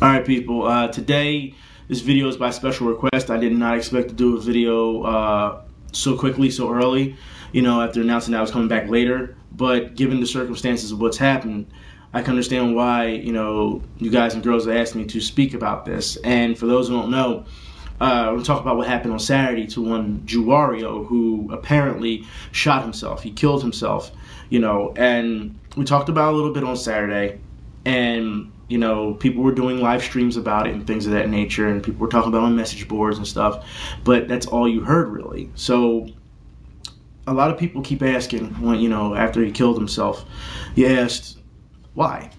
Alright people, today this video is by special request. I did not expect to do a video so quickly, so early, after announcing that I was coming back later. But given the circumstances of what's happened, I can understand why, you guys and girls asked me to speak about this. And for those who don't know, we'll talk about what happened on Saturday to one JewWario who apparently shot himself. He killed himself, and we talked about it a little bit on Saturday. And people were doing live streams about it and things of that nature, and people were talking about it on message boards and stuff, but that's all you heard really. So a lot of people keep asking when, after he killed himself, he asked why.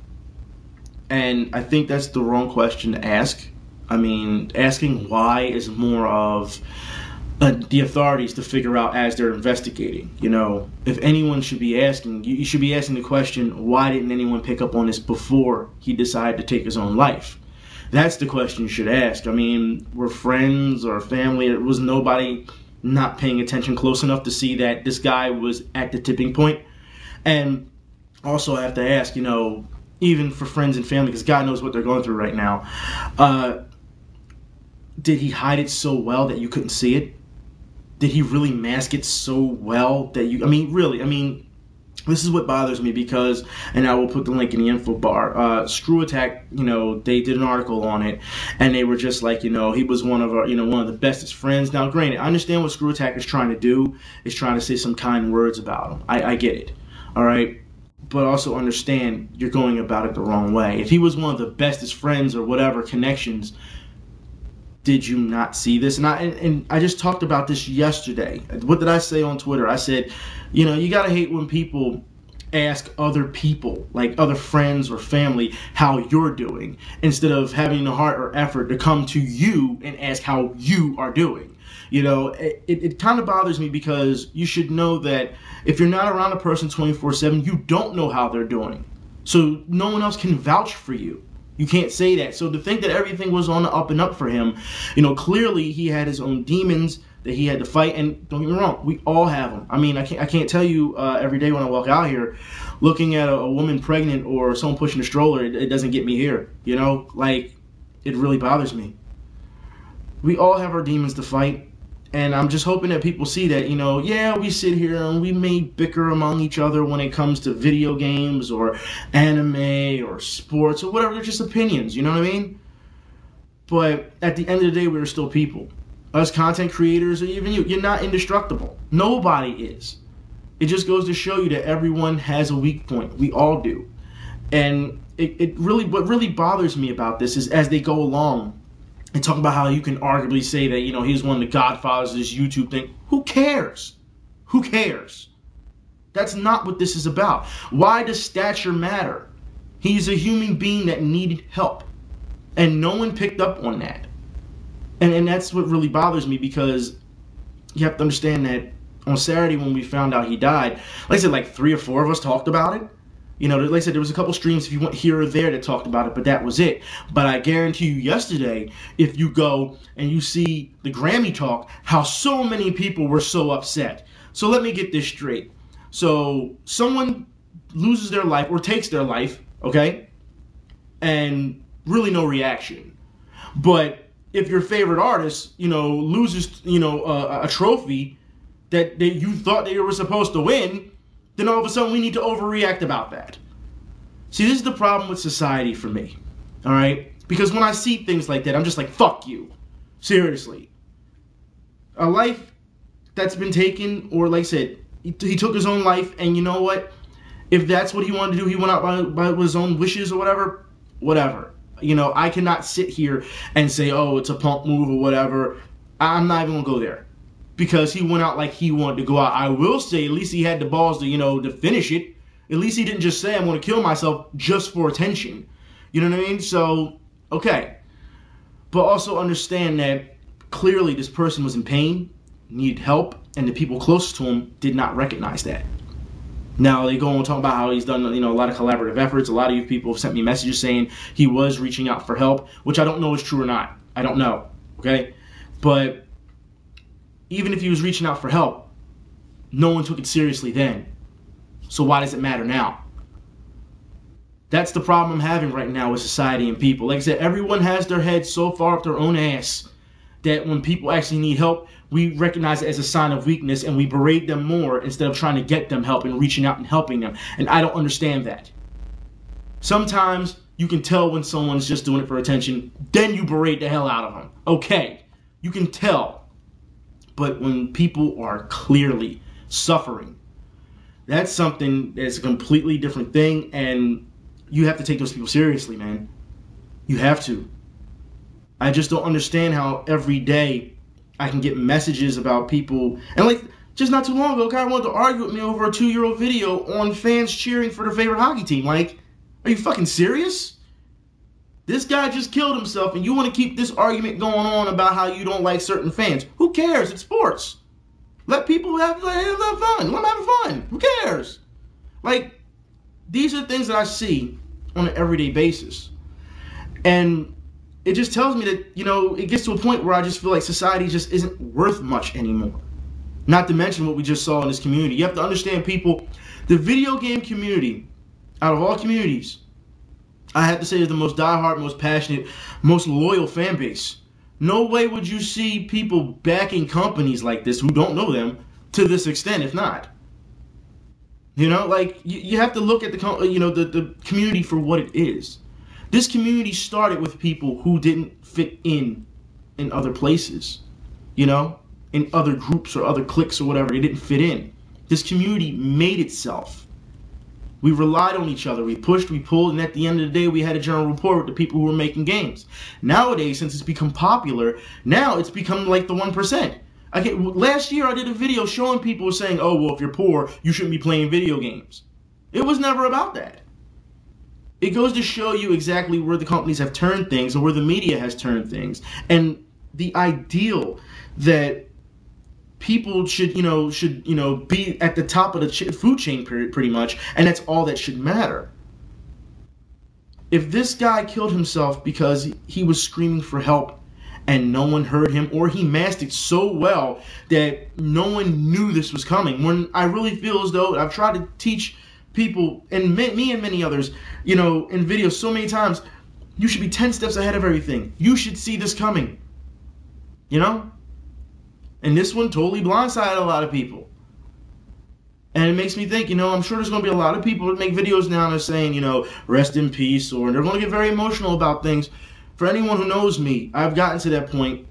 And I think that's the wrong question to ask. I mean, asking why is more of the authorities to figure out as they're investigating. If anyone should be asking, you should be asking the question, why didn't anyone pick up on this before he decided to take his own life? That's the question you should ask. I mean, were friends or family, it was nobody not paying attention close enough to see that this guy was at the tipping point? And also I have to ask, even for friends and family, because God knows what they're going through right now, did he hide it so well that you couldn't see it? Did he really mask it so well that really, this is what bothers me because, and I will put the link in the info bar, Screwattack, they did an article on it, and they were just like, he was one of our, one of the bestest friends. Now, granted, I understand what Screwattack is trying to do, is trying to say some kind words about him. I get it, all right? But also understand you're going about it the wrong way. If he was one of the bestest friends or whatever connections, did you not see this? And I just talked about this yesterday. What did I say on Twitter? I said, you gotta hate when people ask other people, like other friends or family, how you're doing, instead of having the heart or effort to come to you and ask how you are doing. It kind of bothers me because you should know that if you're not around a person 24/7, you don't know how they're doing. So no one else can vouch for you. You can't say that. So to think that everything was on the up and up for him, clearly he had his own demons that he had to fight. And don't get me wrong, we all have them. I mean, I can't tell you every day when I walk out here, looking at a woman pregnant or someone pushing a stroller, it doesn't get me here. Like, it really bothers me. We all have our demons to fight. And I'm just hoping that people see that, yeah, we sit here and we may bicker among each other when it comes to video games or anime or sports or whatever. They're just opinions, you know what I mean? But at the end of the day, we're still people. Us content creators, or even you're not indestructible. Nobody is. It just goes to show you that everyone has a weak point. We all do. And what really bothers me about this is as they go along, and talk about how you can arguably say that, he's one of the godfathers of this YouTube thing. Who cares? Who cares? That's not what this is about. Why does stature matter? He's a human being that needed help. And no one picked up on that. And that's what really bothers me, because you have to understand that on Saturday when we found out he died, like I said, like 3 or 4 of us talked about it. Like I said, there was a couple streams if you went here or there that talked about it, but that was it. But I guarantee you yesterday, if you go and you see the Grammy talk, how so many people were so upset. So let me get this straight. So someone loses their life or takes their life, okay, and really no reaction. But if your favorite artist, loses, a trophy that you thought they were supposed to win, then all of a sudden we need to overreact about that. See, this is the problem with society for me, all right? Because when I see things like that, I'm just like, fuck you. Seriously. A life that's been taken, or like I said, he took his own life, and you know what? If that's what he wanted to do, he went out by his own wishes or whatever. I cannot sit here and say, oh, it's a punk move or whatever. I'm not even going to go there. Because he went out like he wanted to go out. I will say, at least he had the balls to, to finish it. At least he didn't just say, I'm going to kill myself just for attention. You know what I mean? So, okay. But also understand that clearly this person was in pain, needed help, and the people closest to him did not recognize that. Now, they go on and talk about how he's done, a lot of collaborative efforts. A lot of you people have sent me messages saying he was reaching out for help, which I don't know is true or not. I don't know, okay? But even if he was reaching out for help, no one took it seriously then. So why does it matter now? That's the problem I'm having right now with society and people. Like I said, everyone has their head so far up their own ass that when people actually need help, we recognize it as a sign of weakness and we berate them more instead of trying to get them help and reaching out and helping them. And I don't understand that. Sometimes you can tell when someone's just doing it for attention, then you berate the hell out of them. Okay, you can tell. But when people are clearly suffering, that's something that's a completely different thing, and you have to take those people seriously, man. You have to. I just don't understand how every day I can get messages about people, and like just not too long ago, Kyrie wanted to argue with me over a 2-year-old video on fans cheering for their favorite hockey team. Like, are you fucking serious? This guy just killed himself, and you want to keep this argument going on about how you don't like certain fans. Who cares? It's sports. Let people have fun. Let them have fun. Who cares? Like, these are things that I see on an everyday basis. And it just tells me that, you know, it gets to a point where I just feel like society just isn't worth much anymore. Not to mention what we just saw in this community. You have to understand, people, the video game community, out of all communities, I have to say is the most diehard, most passionate, most loyal fan base. No way would you see people backing companies like this who don't know them to this extent, if not. You know, like, you have to look at the community for what it is. This community started with people who didn't fit in other places, you know, in other groups or other cliques or whatever. It didn't fit in. This community made itself. We relied on each other. We pushed, we pulled, and at the end of the day, we had a general rapport with the people who were making games. Nowadays, since it's become popular, now it's become like the 1%. Last year, I did a video showing people saying, oh, well, if you're poor, you shouldn't be playing video games. It was never about that. It goes to show you exactly where the companies have turned things, or where the media has turned things. And the ideal that people should be at the top of the food chain, pretty much, and that's all that should matter. If this guy killed himself because he was screaming for help and no one heard him, or he masked it so well that no one knew this was coming, when I really feel as though I've tried to teach people, and me and many others, you know, in videos so many times, you should be 10 steps ahead of everything. You should see this coming, you know? And this one totally blindsided a lot of people. And it makes me think, you know, I'm sure there's going to be a lot of people that make videos now and are saying, you know, rest in peace, or they're going to get very emotional about things. For anyone who knows me, I've gotten to that point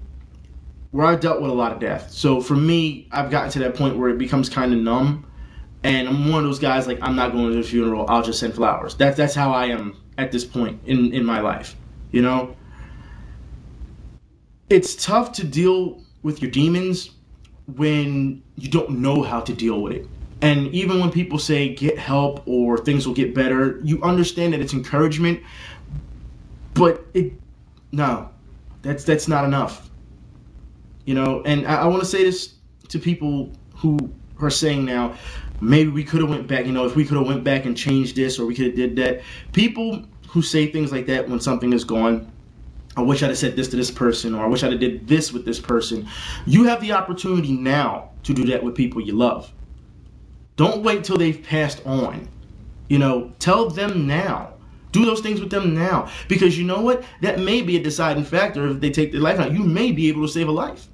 where I've dealt with a lot of death. So for me, I've gotten to that point where it becomes kind of numb. And I'm one of those guys, like, I'm not going to the funeral, I'll just send flowers. That's how I am at this point in my life, you know? It's tough to deal with your demons when you don't know how to deal with it. And even when people say get help or things will get better, you understand that it's encouragement, but that's not enough. You know, and I want to say this to people who are saying now, maybe we could have went back, you know, if we could have went back and changed this, or we could have did that. People who say things like that when something is gone, I wish I'd have said this to this person, or I wish I'd have did this with this person. You have the opportunity now to do that with people you love. Don't wait till they've passed on. You know, tell them now. Do those things with them now. Because you know what? That may be a deciding factor if they take their life out. You may be able to save a life.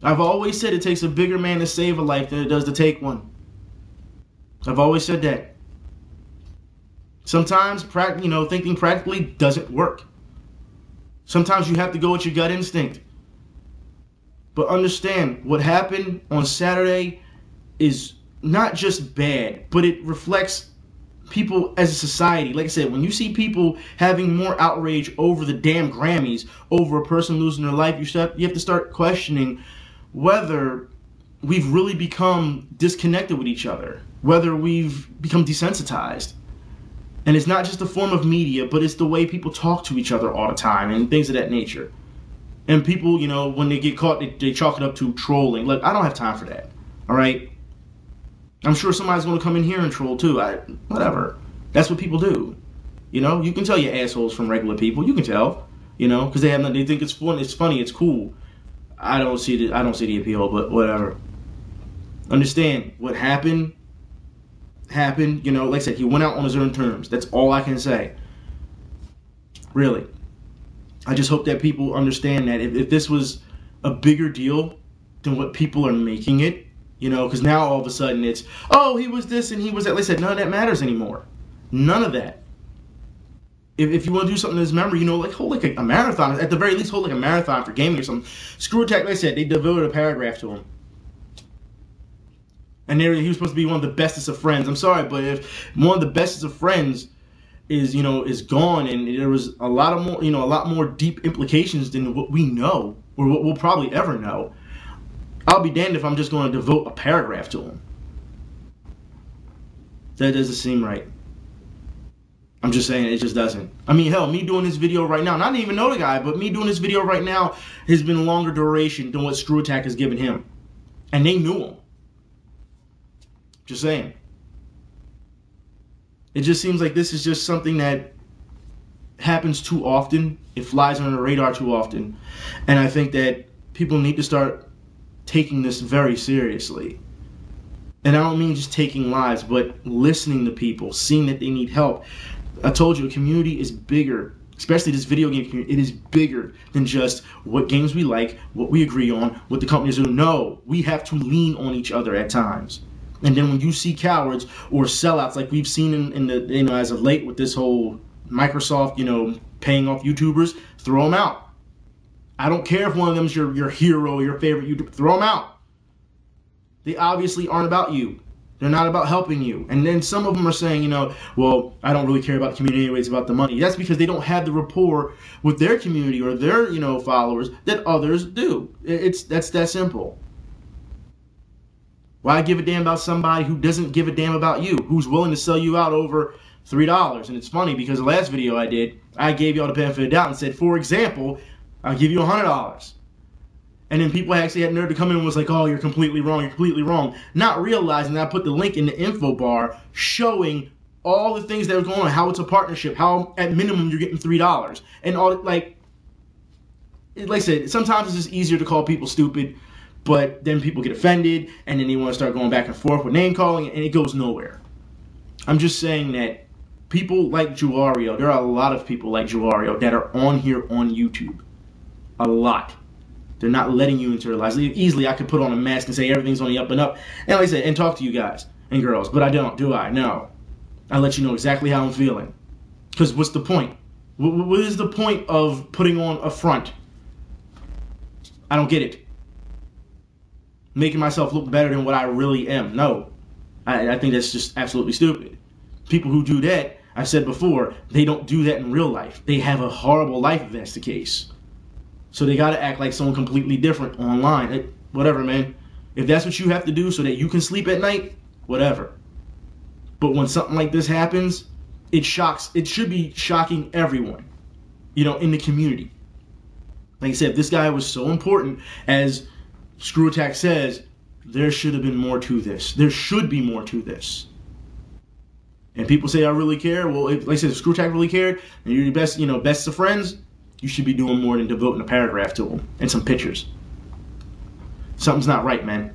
I've always said it takes a bigger man to save a life than it does to take one. I've always said that. Sometimes, thinking practically doesn't work. Sometimes you have to go with your gut instinct. But understand, what happened on Saturday is not just bad, but it reflects people as a society. Like I said, when you see people having more outrage over the damn Grammys, over a person losing their life, you have to start questioning whether we've really become disconnected with each other, whether we've become desensitized. And it's not just a form of media, but it's the way people talk to each other all the time and things of that nature. And people, you know, when they get caught, they chalk it up to trolling. Look, I don't have time for that, all right? I'm sure somebody's going to come in here and troll too. Whatever. That's what people do. You know, you can tell you're assholes from regular people. You can tell, you know, because they think it's fun, it's funny, it's cool. I don't see the appeal, but whatever. Understand, what happened happened. You know, like I said, he went out on his own terms. That's all I can say. Really. I just hope that people understand that if this was a bigger deal than what people are making it, you know, because now all of a sudden it's, oh, he was this and he was that. Like I said, none of that matters anymore. None of that. If you want to do something in his memory, you know, like hold like a marathon. At the very least, hold like a marathon for gaming or something. Screwattack, like I said, they devoted a paragraph to him. And he was supposed to be one of the bestest of friends. I'm sorry, but if one of the bestest of friends is, you know, is gone, and there was a lot of more, you know, a lot more deep implications than what we know or what we'll probably ever know, I'll be damned if I'm just going to devote a paragraph to him. That doesn't seem right. I'm just saying, it just doesn't. I mean, hell, me doing this video right now, and I didn't even know the guy, but me doing this video right now has been longer duration than what Screwattack has given him. And they knew him. Just saying. It just seems like this is just something that happens too often. It flies under the radar too often. And I think that people need to start taking this very seriously. And I don't mean just taking lives, but listening to people, seeing that they need help. I told you, a community is bigger, especially this video game community. It is bigger than just what games we like, what we agree on, what the companies do. No, we have to lean on each other at times. And then when you see cowards or sellouts like we've seen in the, you know, as of late with this whole Microsoft, you know, paying off YouTubers, throw them out. I don't care if one of them's your hero, your favorite YouTuber, throw them out. They obviously aren't about you. They're not about helping you. And then some of them are saying, you know, well, I don't really care about the community anyway, it's about the money. That's because they don't have the rapport with their community or their, you know, followers that others do. That's that simple. Why give a damn about somebody who doesn't give a damn about you, who's willing to sell you out over $3? And it's funny because the last video I did, I gave y'all the benefit of the doubt and said, for example, I'll give you $100. And then people actually had nerve to come in and was like, oh, you're completely wrong, you're completely wrong. Not realizing that I put the link in the info bar showing all the things that are going on, how it's a partnership, how at minimum you're getting $3. And all, like I said, sometimes it's just easier to call people stupid, but then people get offended and then they want to start going back and forth with name calling and it goes nowhere. I'm just saying that people like JewWario, there are a lot of people like JewWario that are on here on YouTube. A lot. They're not letting you into their lives. Easily I could put on a mask and say everything's on the up and up. And like I said, and talk to you guys and girls. But I don't, do I? No. I let you know exactly how I'm feeling. Because what's the point? What is the point of putting on a front? I don't get it. Making myself look better than what I really am. No. I think that's just absolutely stupid. People who do that, I said before, they don't do that in real life. They have a horrible life if that's the case. So they got to act like someone completely different online. Whatever, man. If that's what you have to do so that you can sleep at night, whatever. But when something like this happens, it should be shocking everyone, you know, in the community. Like I said, if this guy was so important, as Screwattack says, there should have been more to this. There should be more to this. And people say, I really care. Well, like I said, if Screwattack really cared, and you're your best, you know, best of friends, you should be doing more than devoting a paragraph to them and some pictures. Something's not right, man.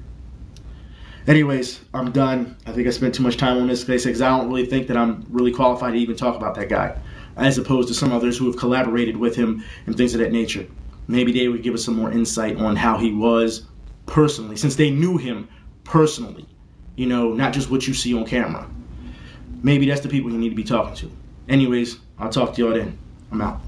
Anyways, I'm done. I think I spent too much time on this because I don't really think that I'm really qualified to even talk about that guy, as opposed to some others who have collaborated with him and things of that nature. Maybe they would give us some more insight on how he was personally, since they knew him personally. You know, not just what you see on camera. Maybe that's the people you need to be talking to. Anyways, I'll talk to y'all then. I'm out.